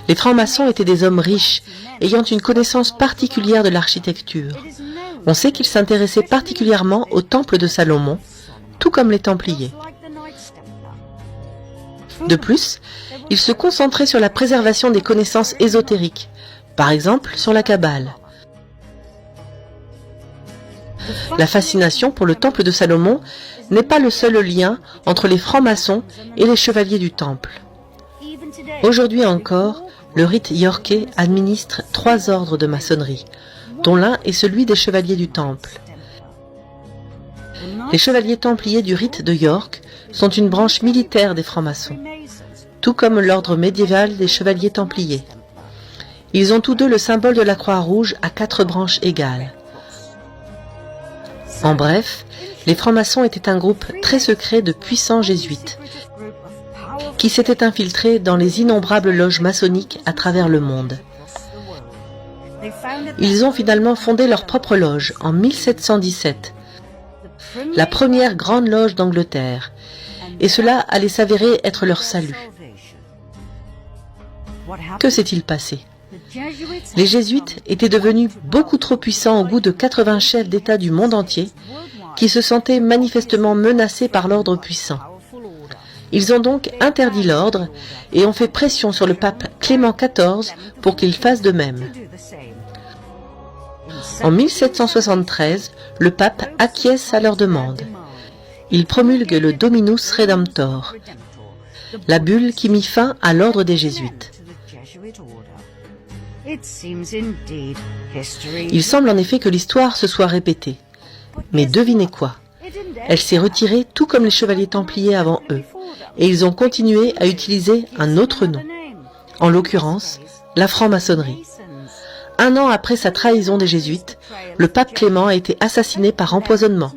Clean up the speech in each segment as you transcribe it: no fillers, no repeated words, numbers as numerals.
Les francs-maçons étaient des hommes riches, ayant une connaissance particulière de l'architecture. On sait qu'ils s'intéressaient particulièrement au temple de Salomon, tout comme les Templiers. De plus, ils se concentraient sur la préservation des connaissances ésotériques, par exemple sur la Kabbale. La fascination pour le temple de Salomon n'est pas le seul lien entre les francs-maçons et les chevaliers du temple. Aujourd'hui encore, le rite yorkais administre 3 ordres de maçonnerie, dont l'un est celui des chevaliers du temple. Les chevaliers templiers du rite de York sont une branche militaire des francs-maçons, tout comme l'ordre médiéval des chevaliers templiers. Ils ont tous deux le symbole de la croix rouge à 4 branches égales. En bref, les francs-maçons étaient un groupe très secret de puissants jésuites, qui s'étaient infiltrés dans les innombrables loges maçonniques à travers le monde. Ils ont finalement fondé leur propre loge en 1717, la première grande loge d'Angleterre, et cela allait s'avérer être leur salut. Que s'est-il passé? Les jésuites étaient devenus beaucoup trop puissants au goût de 80 chefs d'État du monde entier qui se sentaient manifestement menacés par l'ordre puissant. Ils ont donc interdit l'ordre et ont fait pression sur le pape Clément XIV pour qu'il fasse de même. En 1773, le pape acquiesce à leur demande. Il promulgue le Dominus Redemptor, la bulle qui mit fin à l'ordre des jésuites. Il semble en effet que l'histoire se soit répétée. Mais devinez quoi? Elle s'est retirée tout comme les chevaliers templiers avant eux, et ils ont continué à utiliser un autre nom, en l'occurrence la franc-maçonnerie. 1 an après sa trahison des jésuites, le pape Clément a été assassiné par empoisonnement,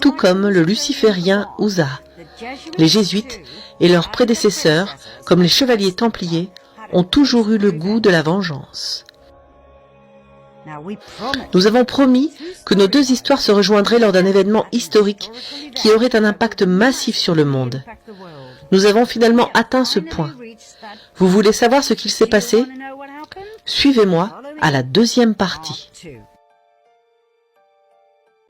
tout comme le luciférien Uza. Les jésuites et leurs prédécesseurs, comme les chevaliers templiers, ont toujours eu le goût de la vengeance. Nous avons promis que nos 2 histoires se rejoindraient lors d'un événement historique qui aurait un impact massif sur le monde. Nous avons finalement atteint ce point. Vous voulez savoir ce qu'il s'est passé? Suivez-moi à la 2e partie.